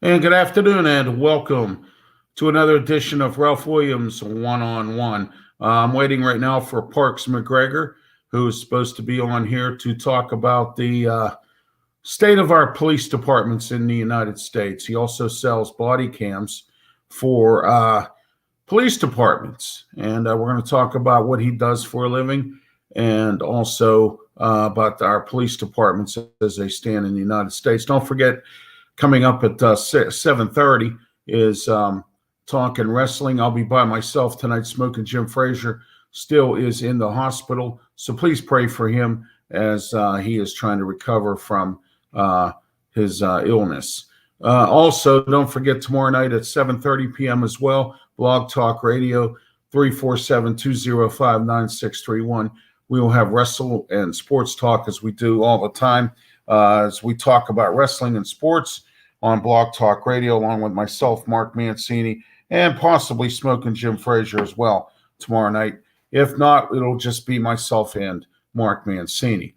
And good afternoon, and welcome to another edition of Ralph Williams One on One. I'm waiting right now for Parks McGregor, who is supposed to be on here to talk about the state of our police departments in the United States. He also sells body cams for police departments, and we're going to talk about what he does for a living, and also about our police departments as they stand in the United States. Don't forget, coming up at 7:30 is Talking Wrestling. I'll be by myself tonight. Smoking Jim Frazier still is in the hospital, so please pray for him as he is trying to recover from his illness. Also, don't forget tomorrow night at 7:30 p.m. as well, Blog Talk Radio, 347-205-9631. We will have wrestle and sports talk as we do all the time, as we talk about wrestling and sports on Blog Talk Radio, along with myself, Mark Mancini, and possibly Smoking Jim Frazier as well tomorrow night. If not, it'll just be myself and Mark Mancini.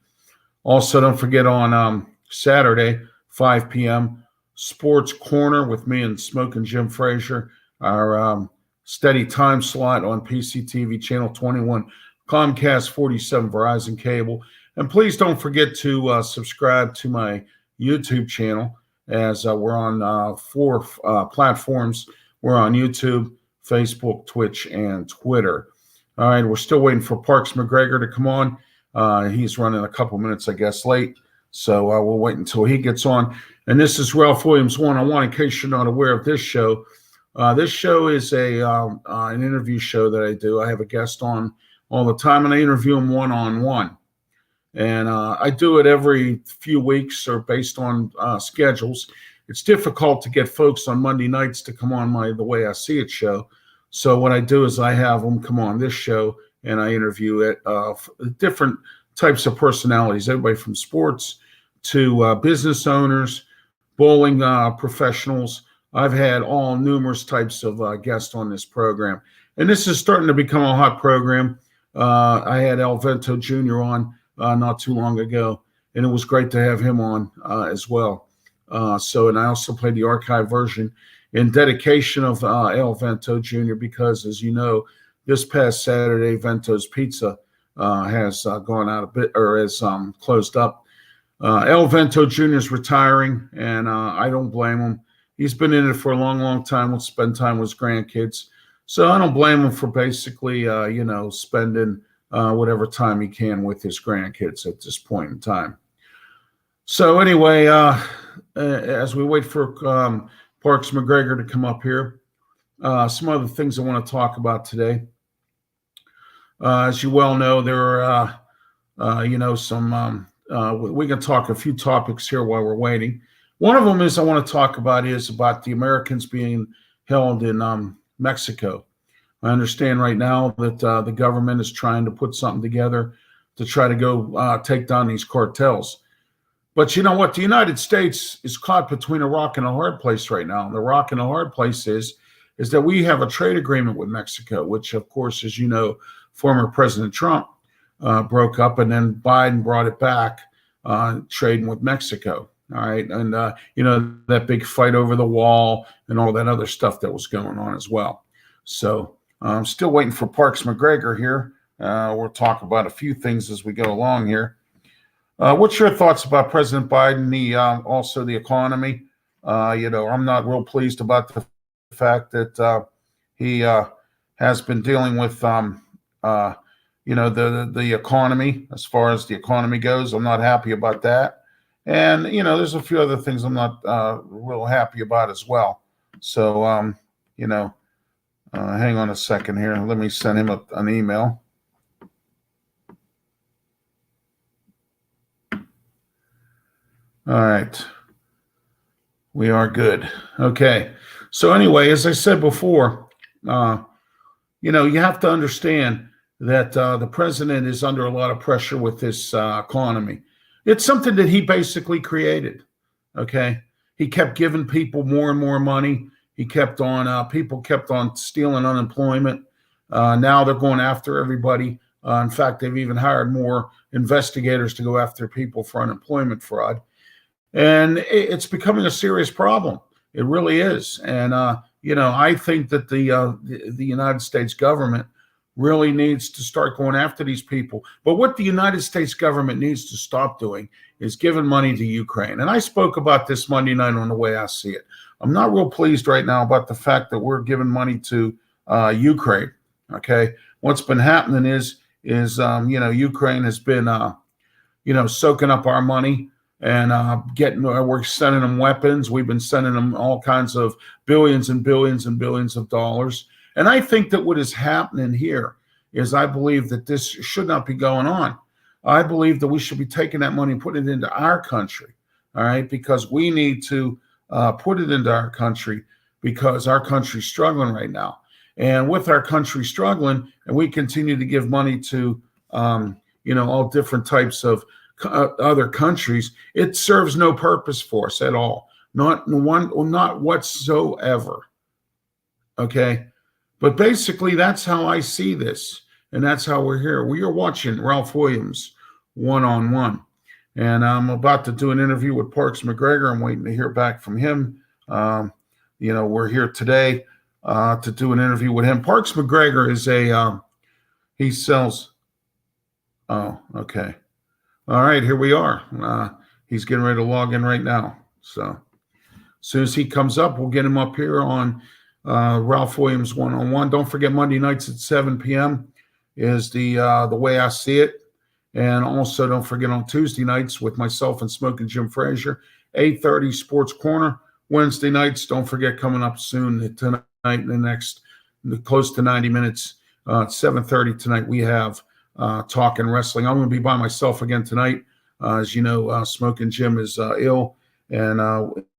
Also, don't forget on Saturday, 5 p.m., Sports Corner with me and Smoking Jim Frazier, our steady time slot on PCTV Channel 21, Comcast 47, Verizon Cable. And please don't forget to subscribe to my YouTube channel, as we're on 4 platforms. We're on YouTube, Facebook, Twitch, and Twitter. All right, we're still waiting for Parks McGregor to come on. He's running a couple minutes, I guess, late. So we'll wait until he gets on. And this is Ralph Williams One-on-One. In case you're not aware of this show is an interview show that I do. I have a guest on all the time, and I interview him one-on-one. And I do it every few weeks or based on schedules. It's difficult to get folks on Monday nights to come on The Way I See It show. So what I do is I have them come on this show, and I interview different types of personalities, everybody from sports to business owners, bowling professionals. I've had all numerous types of guests on this program. And this is starting to become a hot program. I had El Vento Jr. on not too long ago, and it was great to have him on as well. And I also played the archive version in dedication of El Vento Jr. because, as you know, this past Saturday, Vento's Pizza has gone out a bit, or has closed up. El Vento Jr. is retiring, and I don't blame him. He's been in it for a long, long time. We'll spend time with his grandkids. So I don't blame him for basically, spending whatever time he can with his grandkids at this point in time. So anyway, as we wait for Parks McGregor to come up here, some other things I want to talk about today. As you well know, there are, we can talk a few topics here while we're waiting. One of them I want to talk about the Americans being held in Mexico. I understand right now that the government is trying to put something together to try to go take down these cartels. But you know what? The United States is caught between a rock and a hard place right now. And the rock and a hard place is that we have a trade agreement with Mexico, which, of course, as you know, former President Trump broke up, and then Biden brought it back, trading with Mexico. All right. And, that big fight over the wall and all that other stuff that was going on as well. So I'm still waiting for Parks McGregor here. We'll talk about a few things as we go along here. What's your thoughts about President Biden, also the economy? I'm not real pleased about the fact that he has been dealing with, the economy. As far as the economy goes, I'm not happy about that. And, there's a few other things I'm not real happy about as well. So, hang on a second here. Let me send him an email. All right. We are good. Okay. So anyway, as I said before, you have to understand that the president is under a lot of pressure with this economy. It's something that he basically created. Okay. He kept giving people more and more money. He kept on, people kept on stealing unemployment. Now they're going after everybody. In fact, they've even hired more investigators to go after people for unemployment fraud. And it's becoming a serious problem. It really is. And, I think that the United States government really needs to start going after these people. But what the United States government needs to stop doing is giving money to Ukraine. And I spoke about this Monday night on The Way I See It. I'm not real pleased right now about the fact that we're giving money to Ukraine. Okay, what's been happening is Ukraine has been soaking up our money and we're sending them weapons. We've been sending them all kinds of billions and billions and billions of dollars. And I think that what is happening here is I believe that this should not be going on. I believe that we should be taking that money and putting it into our country, all right, because we need to put it into our country because our country's struggling right now. And with our country struggling, and we continue to give money to, all different types of other countries, it serves no purpose for us at all. Not whatsoever. Okay. But basically, that's how I see this. And that's how we're here. We are watching Ralph Williams one-on-one. And I'm about to do an interview with Parks McGregor. I'm waiting to hear back from him. We're here today to do an interview with him. Parks McGregor is he sells. Oh, okay. All right, here we are. He's getting ready to log in right now. So as soon as he comes up, we'll get him up here on Ralph Williams one-on-one. Don't forget Monday nights at 7 p.m. is the Way I See It. And also don't forget on Tuesday nights with myself and Smoking Jim Frazier, 8:30 Sports Corner. Wednesday nights, don't forget coming up soon tonight in the next close to 90 minutes, 7:30 tonight, we have Talking Wrestling. I'm going to be by myself again tonight. As you know, Smoking Jim is ill and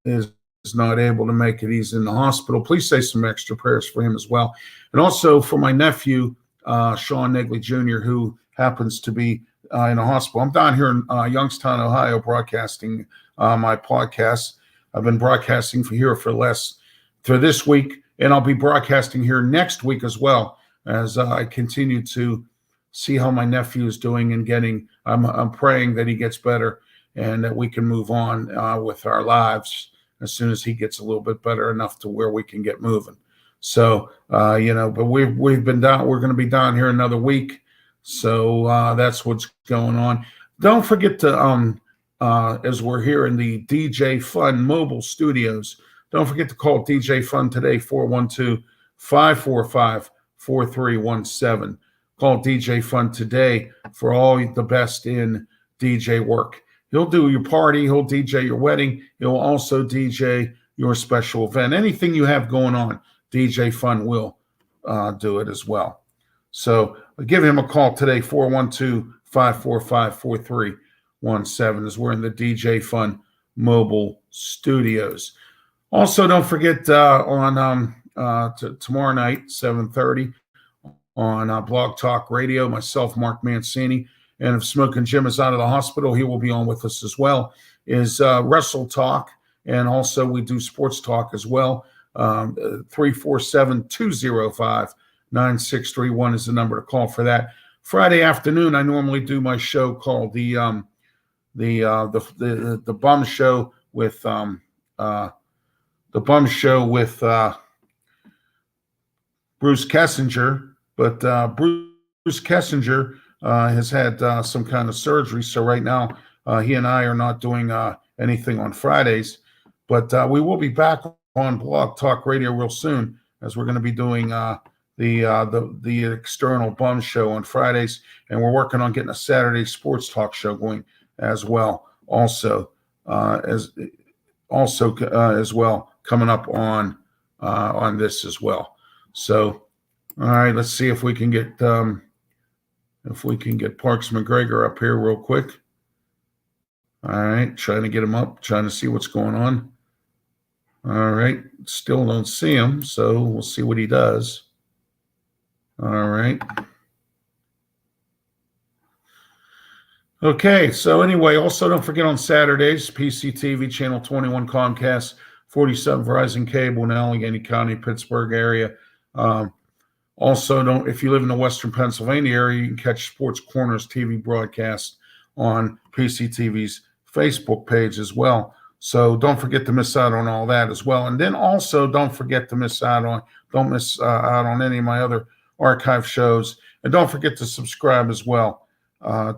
is not able to make it. He's in the hospital. Please say some extra prayers for him as well. And also for my nephew, Sean Negley Jr., who happens to be in a hospital. I'm down here in Youngstown, Ohio, broadcasting my podcast. I've been broadcasting for this week, and I'll be broadcasting here next week as well as I continue to see how my nephew is doing and getting. I'm praying that he gets better and that we can move on with our lives as soon as he gets a little bit better enough to where we can get moving. So but we've been down. We're going to be down here another week. So that's what's going on. Don't forget to, as we're here in the DJ Fun mobile studios, don't forget to call DJ Fun today, 412-545-4317. Call DJ Fun today for all the best in DJ work. He'll do your party. He'll DJ your wedding. He'll also DJ your special event. Anything you have going on, DJ Fun will do it as well. So give him a call today, 412-545-4317, as we're in the DJ Fun mobile studios. Also, don't forget on tomorrow night, 7:30, on Blog Talk Radio, myself, Mark Mancini, and if Smoking Jim is out of the hospital, he will be on with us as well, is Wrestle Talk, and also we do Sports Talk as well. 347-205-9631 is the number to call for that. Friday afternoon, I normally do my show called the Bum Show with Bruce Kessinger, but Bruce Kessinger has had some kind of surgery, so right now he and I are not doing anything on Fridays, but we will be back on Blog Talk Radio real soon, as we're going to be doing the external Bum Show on Fridays, and we're working on getting a Saturday sports talk show going as well. As well coming up on this as well. So, all right, let's see if we can get Parks McGregor up here real quick. All right, trying to get him up, trying to see what's going on. All right, still don't see him, so we'll see what he does. All right. Okay, so anyway, also don't forget on Saturdays, PCTV, Channel 21, Comcast, 47 Verizon Cable in Allegheny County, Pittsburgh area. Also, if you live in the Western Pennsylvania area, you can catch Sports Corners TV broadcast on PCTV's Facebook page as well. So don't forget to miss out on all that as well. And then also don't forget to don't miss out on any of my other archive shows. And don't forget to subscribe as well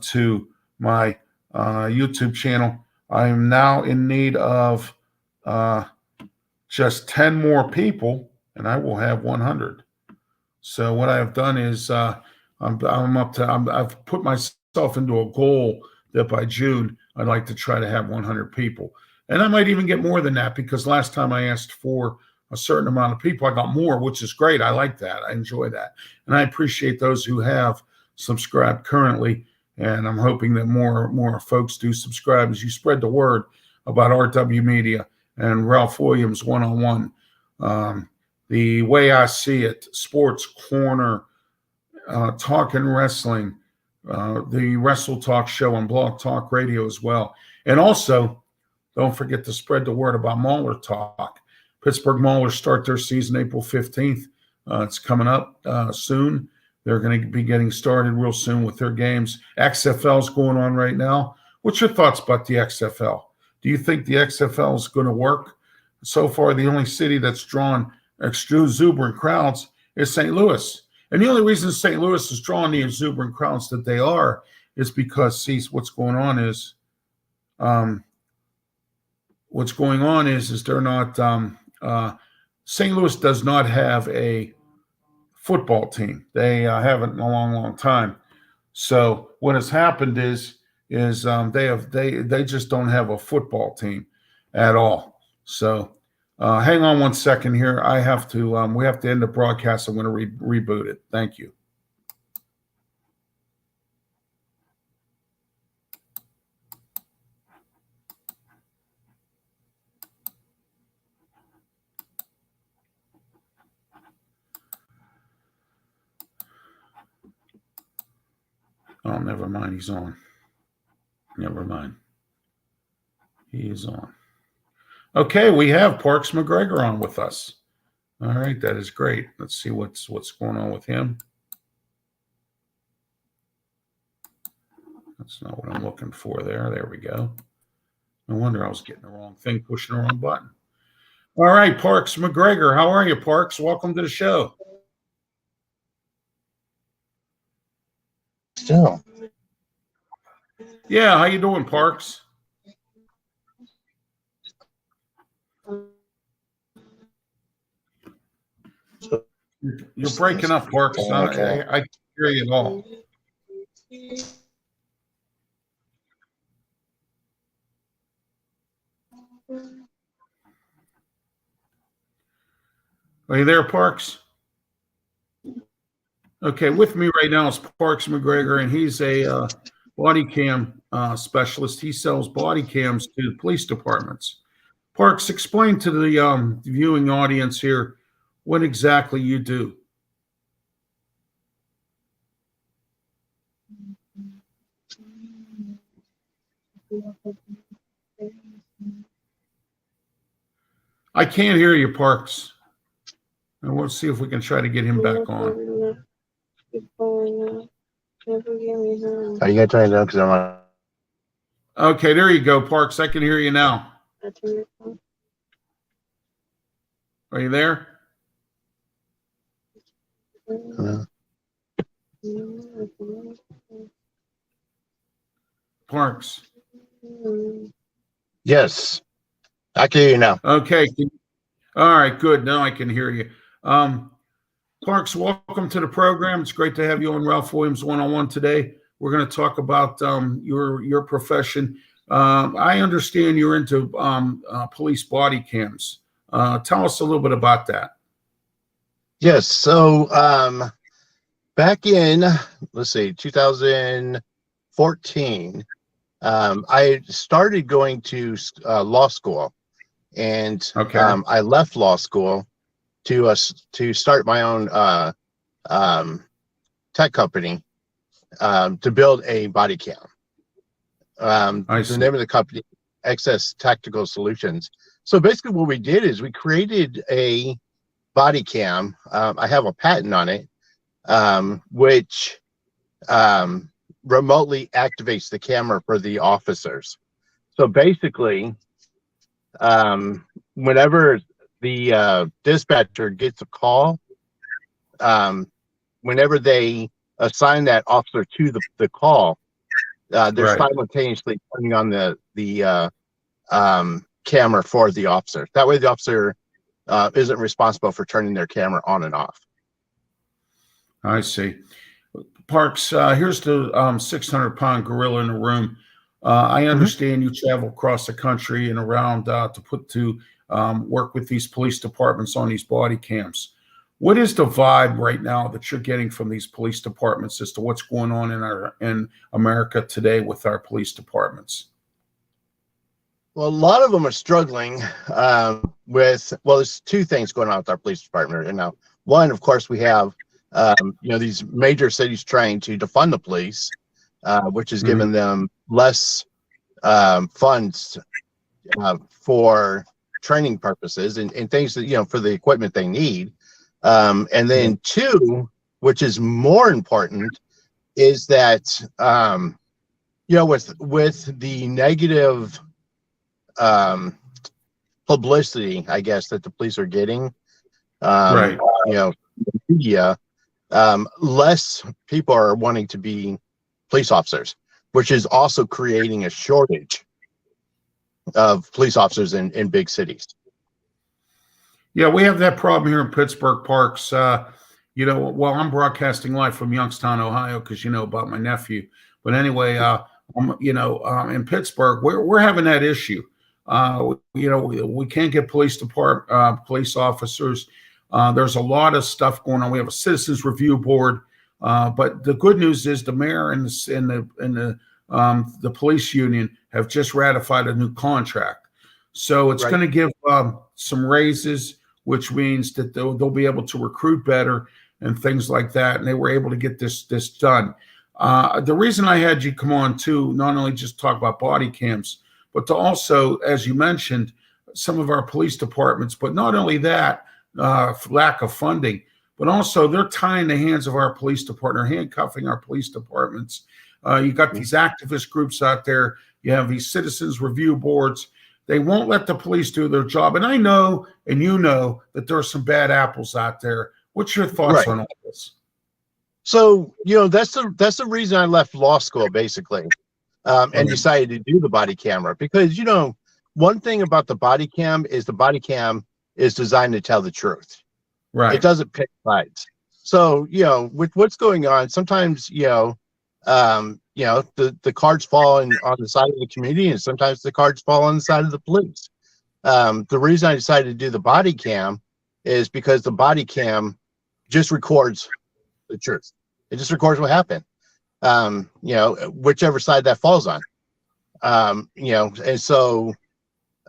to my YouTube channel. I am now in need of just 10 more people, and I will have 100. So what I have done is I've put myself into a goal that by June I'd like to try to have 100 people. And I might even get more than that, because last time I asked for a certain amount of people, I got more, which is great. I like that. I enjoy that. And I appreciate those who have subscribed currently. And I'm hoping that more folks do subscribe as you spread the word about RW Media and Ralph Williams one-on-one. The way I see it, Sports Corner, Talking Wrestling, the Wrestle Talk show on Blog Talk Radio as well. And also, don't forget to spread the word about Mauler Talk. Pittsburgh Maulers start their season April 15th. It's coming up soon. They're going to be getting started real soon with their games. XFL is going on right now. What's your thoughts about the XFL? Do you think the XFL is going to work? So far, the only city that's drawn exuberant crowds is St. Louis. And the only reason St. Louis is drawing the exuberant crowds that they are is because, see, what's going on is they're not St. Louis does not have a football team. They haven't in a long time. So what has happened is they just don't have a football team at all. So hang on one second here. I have to we have to end the broadcast. I'm going to reboot it. Thank you. Oh, never mind. He's on. Never mind. He is on. Okay, we have Parks McGregor on with us. All right, that is great. Let's see what's going on with him. That's not what I'm looking for there. There we go. No wonder I was getting the wrong thing, pushing the wrong button. All right, Parks McGregor. How are you, Parks? Welcome to the show. Still. Yeah, how you doing, Parks? You're breaking up, Parks. Okay. I can't hear you at all. Are you there, Parks? Okay, with me right now is Parks McGregor, and he's a body cam specialist. He sells body cams to the police departments. Parks, explain to the viewing audience here what exactly you do. I can't hear you, Parks. And we'll see if we can try to get him back on. Are you gonna turn it down? Because I'm on. Okay, there you go, Parks. I can hear you now. Are you there? Parks. Yes, I can hear you now. Okay. All right, good. Now I can hear you. Parks, welcome to the program. It's great to have you on Ralph Williams one-on-one today. We're going to talk about your profession. I understand you're into police body cams. Tell us a little bit about that. Yes. So back in, let's see, 2014, I started going to law school, and Okay. I left law school to start my own tech company to build a body cam. The name of the company, Excess Tactical Solutions. So basically what we did is we created a body cam. I have a patent on it, which remotely activates the camera for the officers. So basically whenever the dispatcher gets a call, whenever they assign that officer to the call, they're Right. simultaneously turning on the camera for the officer. That way, the officer isn't responsible for turning their camera on and off. I see. Parks, here's the 600-pound gorilla in the room. I understand you travel across the country and around to work with these police departments on these body cams. What is the vibe right now that you're getting from these police departments as to what's going on in America today with our police departments? Well, a lot of them are struggling there's two things going on with our police department right now. One, of course, we have these major cities trying to defund the police, which is giving them less funds for training purposes and things that, for the equipment they need. And then two, which is more important, is that, with the negative publicity, I guess, that the police are getting, Right. media, less people are wanting to be police officers, which is also creating a shortage of police officers in big cities. Yeah, we have that problem here in Pittsburgh, Parks. Well, I'm broadcasting live from Youngstown, Ohio, because you know about my nephew. But anyway, in Pittsburgh, we're having that issue. We can't get police officers. There's a lot of stuff going on. We have a citizens review board, but the good news is the mayor and the police union have just ratified a new contract. So it's going to give some raises, which means that they'll be able to recruit better and things like that. And they were able to get this done. The reason I had you come on too, not only just talk about body cams, but to also, as you mentioned, some of our police departments, but not only that, lack of funding, but also they're tying the hands of our police department, handcuffing our police departments. You got these activist groups out there. You have these citizens review boards. They won't let the police do their job. And I know, and you know, that there are some bad apples out there. What's your thoughts on all this? So, that's the reason I left law school, basically, and decided to do the body camera. Because, one thing about the body cam is designed to tell the truth. Right. It doesn't pick sides. So, with what's going on, sometimes, the cards fall on the side of the community, and sometimes the cards fall on the side of the police. The reason I decided to do the body cam is because the body cam just records the truth. It just records what happened. Whichever side that falls on. And so,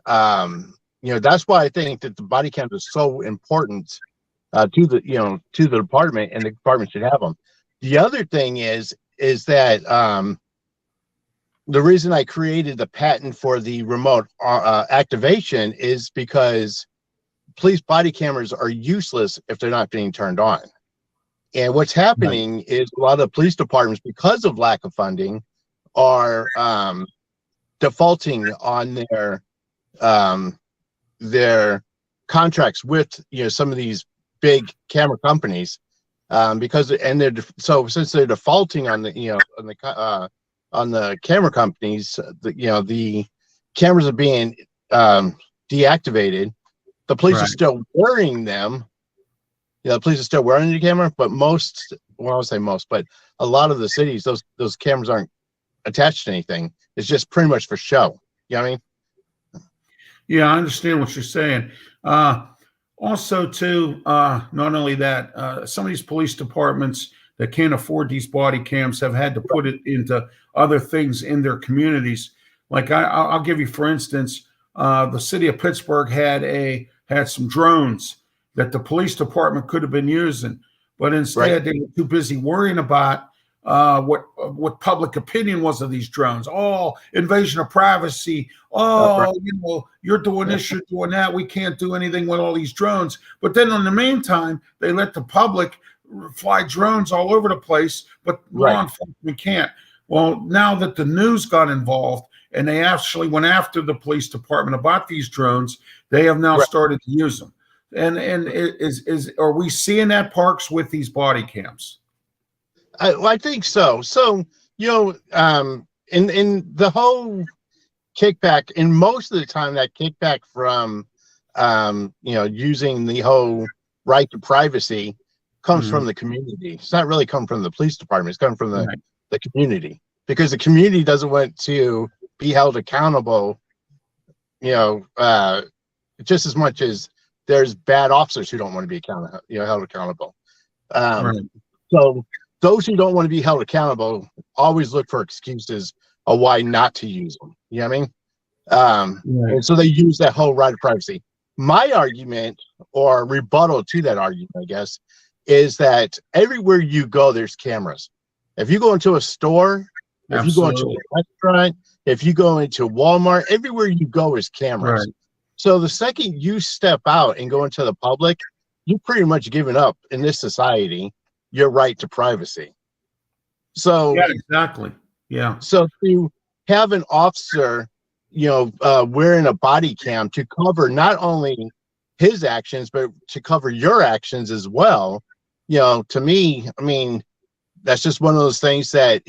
that's why I think that the body cam is so important to the department, and the department should have them. The other thing is that the reason I created the patent for the remote activation is because police body cameras are useless if they're not being turned on. And what's happening is a lot of police departments, because of lack of funding, are defaulting on their contracts with some of these big camera companies, since they're defaulting on the camera companies, the cameras are being deactivated. The police are still wearing them. The police are still wearing the camera, but I won't say most, but a lot of the cities, those cameras aren't attached to anything. It's just pretty much for show. You know what I mean? Yeah, I understand what you're saying. Also, too, not only that, some of these police departments that can't afford these body cams have had to put it into other things in their communities. Like I'll give you, for instance, the city of Pittsburgh had some drones that the police department could have been using, but instead they were too busy worrying about what public opinion was of these drones. Oh, invasion of privacy. Oh, you're doing this, you're doing that. We can't do anything with all these drones. But then in the meantime, they let the public fly drones all over the place, but law enforcement can't. Well, now that the news got involved and they actually went after the police department about these drones. They have now started to use them. And are we seeing that, Parks, with these body cams? I think so. So, in the whole kickback, and most of the time that kickback from using the whole right to privacy comes from the community. It's not really come from the police department. It's coming from the community, because the community doesn't want to be held accountable, just as much as there's bad officers who don't want to be held accountable. So those who don't want to be held accountable always look for excuses of why not to use them. You know what I mean? And so they use that whole right of privacy. My argument, or rebuttal to that argument, I guess, is that everywhere you go, there's cameras. If you go into a store, if you go into a restaurant, if you go into Walmart, everywhere you go is cameras. So the second you step out and go into the public, you've pretty much given up in this society your right to privacy. So exactly. So to have an officer, wearing a body cam to cover not only his actions, but to cover your actions as well, to me, I mean, that's just one of those things that,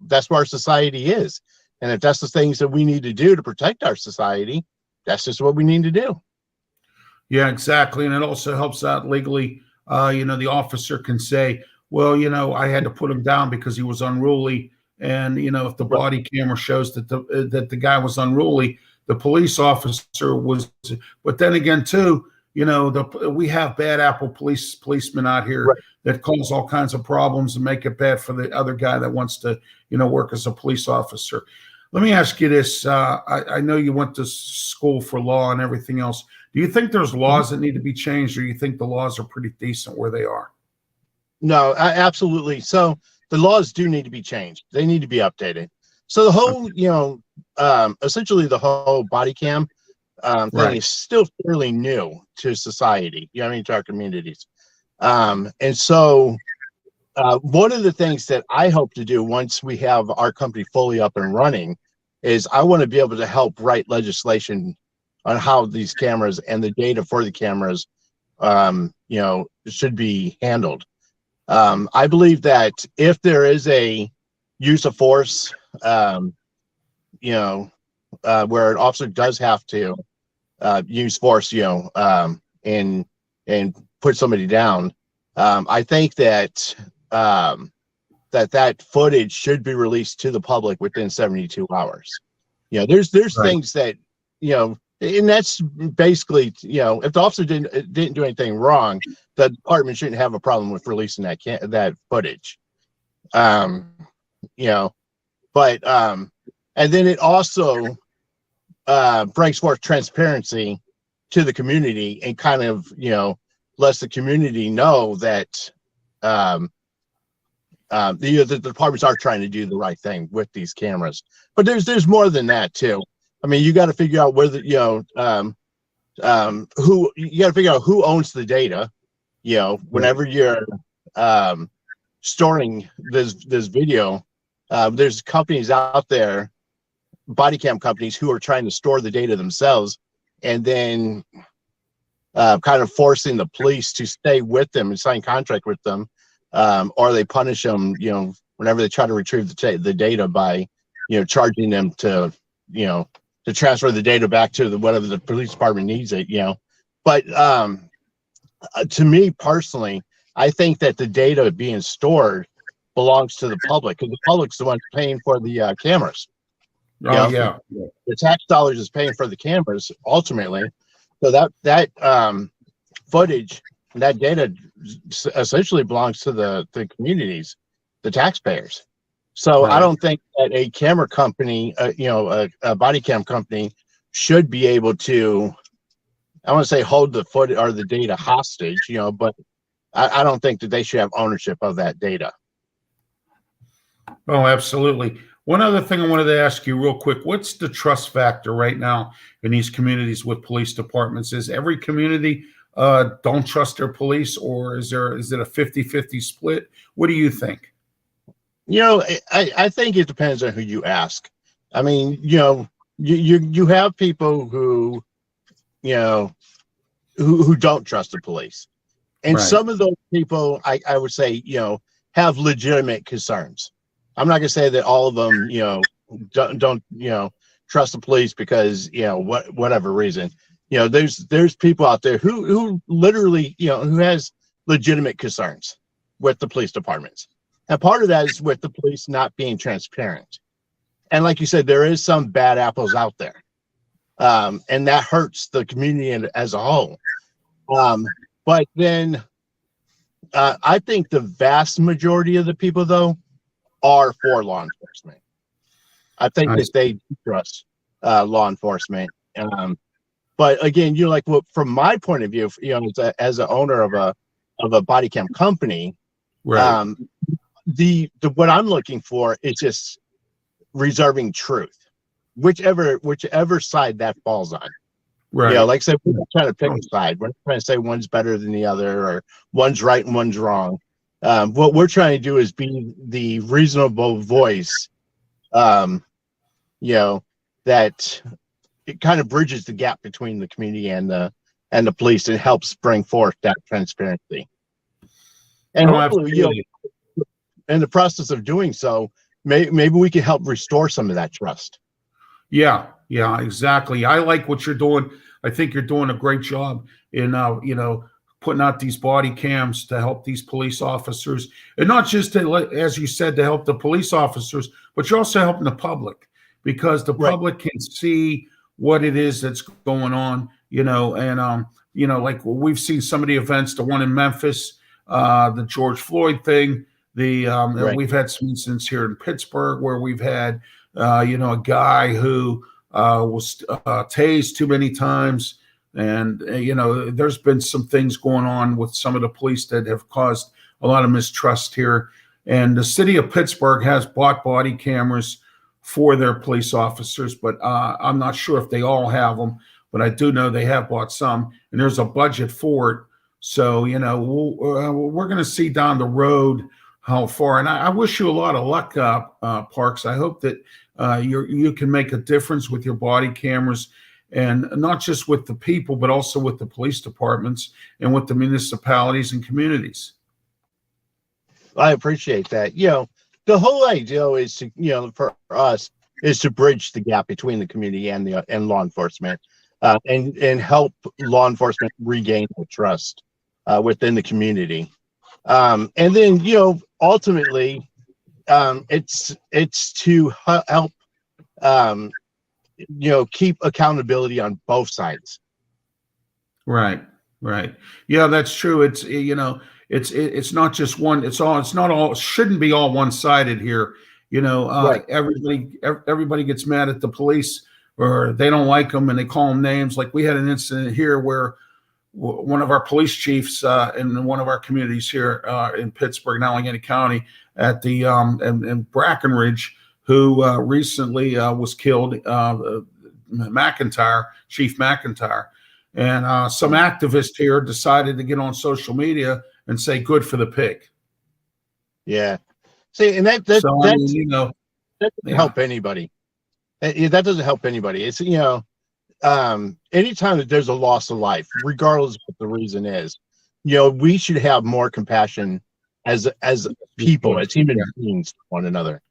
that's where our society is. And if that's the things that we need to do to protect our society, that's just what we need to do. Yeah, exactly. And it also helps out legally. The officer can say, well, I had to put him down because he was unruly. And, if the body camera shows that the guy was unruly, the police officer was. But then again, too, we have bad apple policemen out here that cause all kinds of problems and make it bad for the other guy that wants to, work as a police officer. Let me ask you this. I know you went to school for law and everything else. Do you think there's laws that need to be changed, or you think the laws are pretty decent where they are? No, absolutely. So the laws do need to be changed. They need to be updated. So the whole, essentially the whole body cam thing is still fairly new to society, to our communities. And so one of the things that I hope to do once we have our company fully up and running is I want to be able to help write legislation on how these cameras and the data for the cameras, should be handled. I believe that if there is a use of force, where an officer does have to use force, and put somebody down, I think that that footage should be released to the public within 72 hours. There's things that, and that's basically, if the officer didn't do anything wrong, the department shouldn't have a problem with releasing that footage. But and then it also brings forth transparency to the community and kind of, lets the community know that the departments are trying to do the right thing with these cameras. But there's more than that too. I mean, you got to figure out where the who owns the data. Whenever you're storing this video, there's companies out there, body cam companies, who are trying to store the data themselves, and then kind of forcing the police to stay with them and sign contract with them, or they punish them, whenever they try to retrieve the data by, charging them to transfer the data back to whatever the police department needs it, But to me personally, I think that the data being stored belongs to the public, because the public's the one paying for the cameras. The tax dollars is paying for the cameras ultimately. So that footage, that data essentially belongs to the communities, the taxpayers. So I don't think that a camera company, a body cam company, should be able to, I want to say, hold the footage or the data hostage, but I don't think that they should have ownership of that data. Oh, absolutely. One other thing I wanted to ask you real quick, what's the trust factor right now in these communities with police departments? Is every community don't trust their police, or is it a 50-50 split? What do you think? I think it depends on who you ask. I mean, you have people who, who don't trust the police. And Right. some of those people, I would say, have legitimate concerns. I'm not going to say that all of them, don't trust the police because, whatever reason. There's people out there who literally, who has legitimate concerns with the police departments. And part of that is with the police not being transparent. And like you said, there is some bad apples out there. And that hurts the community as a whole. But then I think the vast majority of the people, though, are for law enforcement. I think that they trust law enforcement. But again, from my point of view, as an owner of a body cam company, Right. What I'm looking for is just reserving truth, whichever side that falls on. Right. Like I said, we're not trying to pick a side. We're not trying to say one's better than the other or one's right and one's wrong. What we're trying to do is be the reasonable voice, that it kind of bridges the gap between the community and the police and helps bring forth that transparency. And hopefully, in the process of doing so, maybe we can help restore some of that trust. Yeah, exactly. I like what you're doing. I think you're doing a great job in, putting out these body cams to help these police officers, and not just as you said, to help the police officers, but you're also helping the public, because the public can see what it is that's going on, and like we've seen some of the events, the one in Memphis, the George Floyd thing, we've had some incidents here in Pittsburgh where we've had a guy who was tased too many times. And, there's been some things going on with some of the police that have caused a lot of mistrust here. And the city of Pittsburgh has bought body cameras for their police officers, but I'm not sure if they all have them, but I do know they have bought some, and there's a budget for it. So, we're going to see down the road how far. And I wish you a lot of luck, Parks. I hope that you can make a difference with your body cameras, and not just with the people, but also with the police departments and with the municipalities and communities. I appreciate that. The whole idea is to, for us, is to bridge the gap between the community and law enforcement, and help law enforcement regain the trust within the community. And then, ultimately, it's to help, keep accountability on both sides. Right. Yeah, that's true. It's, it's not just one. It's not all. It shouldn't be all one-sided here. Everybody gets mad at the police, or they don't like them and they call them names. Like we had an incident here where one of our police chiefs in one of our communities here in Pittsburgh, Allegheny County, at the in Brackenridge, who recently was killed, Chief McIntyre. And some activists here decided to get on social media and say, "Good for the pig." Yeah. See, and that doesn't help anybody. That doesn't help anybody. It's, anytime that there's a loss of life, regardless of what the reason is, we should have more compassion as people, as human beings, to one another.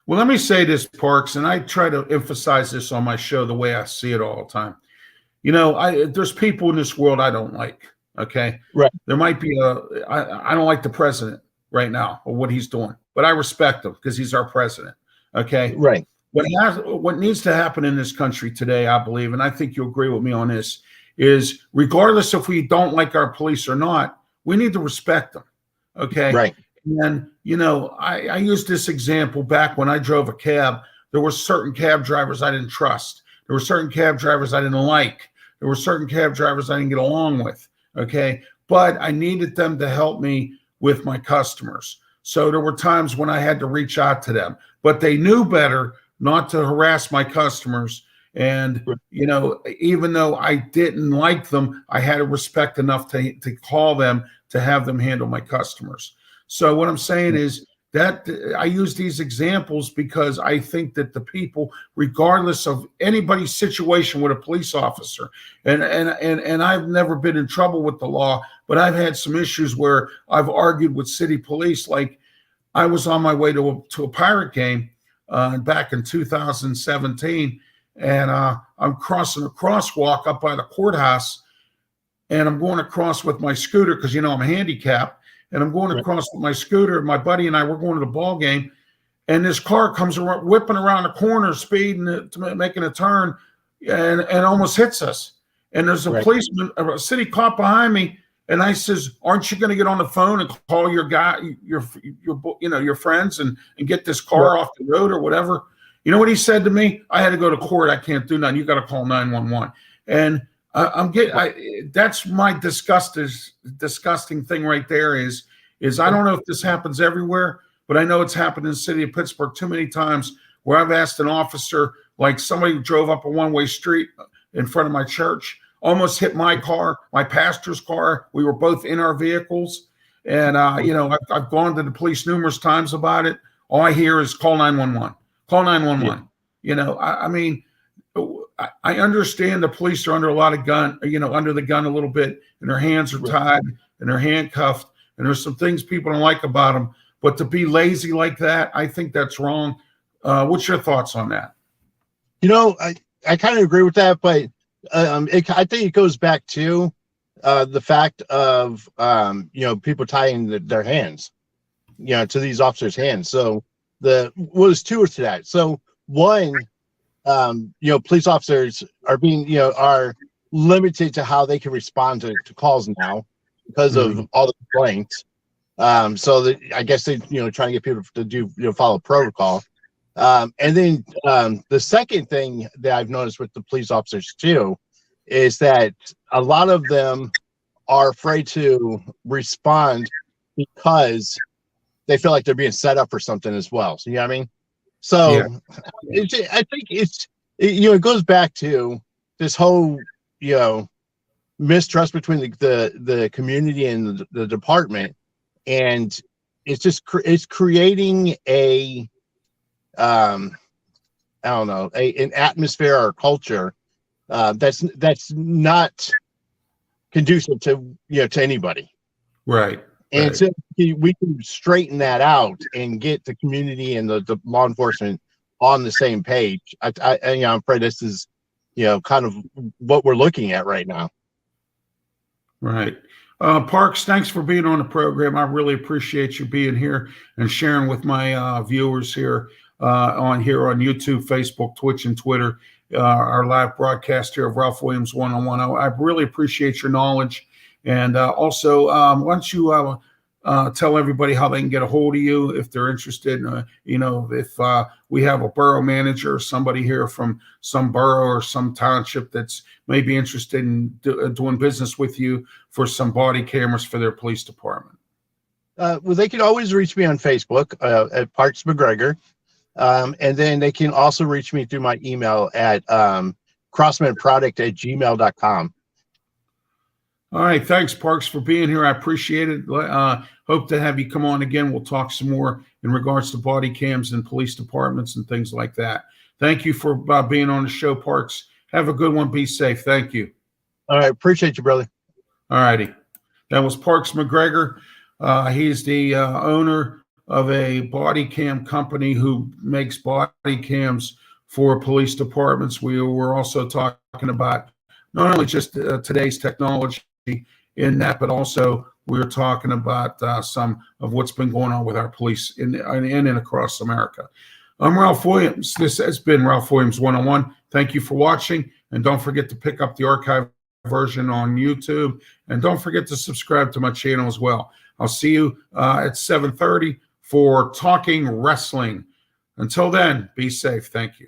Well, let me say this, Parks, and I try to emphasize this on my show the way I see it all the time. There's people in this world I don't like. Okay. Right. There might be I don't like the president right now or what he's doing, but I respect him because he's our president. Okay. Right. What needs to happen in this country today, I believe, and I think you'll agree with me on this, is regardless if we don't like our police or not, we need to respect them. Okay. Right. And, I used this example back when I drove a cab. There were certain cab drivers I didn't trust. There were certain cab drivers I didn't like. There were certain cab drivers I didn't get along with. Okay. But I needed them to help me with my customers. So there were times when I had to reach out to them, but they knew better not to harass my customers. And, even though I didn't like them, I had respect enough to call them, to have them handle my customers. So what I'm saying is, that I use these examples because I think that the people, regardless of anybody's situation with a police officer, and I've never been in trouble with the law, but I've had some issues where I've argued with city police. Like I was on my way to a Pirate game back in 2017, and I'm crossing a crosswalk up by the courthouse, and I'm going across with my scooter because I'm handicapped. And I'm going across with my scooter. My buddy and I, we're going to the ball game, and this car comes around, whipping around the corner, speeding, making a turn, and almost hits us. And there's a policeman, a city cop behind me, and I says, "Aren't you going to get on the phone and call your guy, your friends, and get this car off the road or whatever?" You know what he said to me? "I had to go to court. I can't do nothing. You got to call 911." And that's my disgusting thing right there is I don't know if this happens everywhere, but I know it's happened in the city of Pittsburgh too many times where I've asked an officer, like somebody drove up a one-way street in front of my church, almost hit my car, my pastor's car. We were both in our vehicles. And, I've gone to the police numerous times about it. All I hear is call 911, call 911. Yeah. I mean, I understand the police are under a lot of under the gun a little bit, and their hands are tied and they're handcuffed, and there's some things people don't like about them. But to be lazy like that, I think that's wrong. What's your thoughts on that? I kind of agree with that, but I think it goes back to the fact of people tying their hands, to these officers' hands. So was two to that. So one. Police officers are being, are limited to how they can respond to calls now because of all the complaints. So that I guess they, trying to get people to do, follow protocol. And then the second thing that I've noticed with the police officers too is that a lot of them are afraid to respond because they feel like they're being set up for something as well. So, you know what I mean? So I think it goes back to this whole, mistrust between the community and the department. And it's just, it's creating an atmosphere or culture that's not conducive to, to anybody. Right. And so we can straighten that out and get the community and the law enforcement on the same page. I'm afraid this is, kind of what we're looking at right now. Right. Parks, thanks for being on the program. I really appreciate you being here and sharing with my viewers here on YouTube, Facebook, Twitch, and Twitter, our live broadcast here of Ralph Williams One-on-One. I really appreciate your knowledge. And also, why don't you tell everybody how they can get a hold of you if they're interested? If we have a borough manager or somebody here from some borough or some township that's maybe interested in doing business with you for some body cameras for their police department. Well, they can always reach me on Facebook at Parks McGregor. And then they can also reach me through my email at crossmanproduct@gmail.com. All right. Thanks, Parks, for being here. I appreciate it. Hope to have you come on again. We'll talk some more in regards to body cams and police departments and things like that. Thank you for being on the show, Parks. Have a good one. Be safe. Thank you. All right. Appreciate you, brother. All righty. That was Parks McGregor. He's the owner of a body cam company who makes body cams for police departments. We were also talking about not only just today's technology in that, but also we were talking about some of what's been going on with our police in and across America. I'm Ralph Williams. This has been Ralph Williams One-on-One. Thank you for watching, and don't forget to pick up the archive version on YouTube, and don't forget to subscribe to my channel as well. I'll see you at 7:30 for Talking Wrestling. Until then, be safe. Thank you.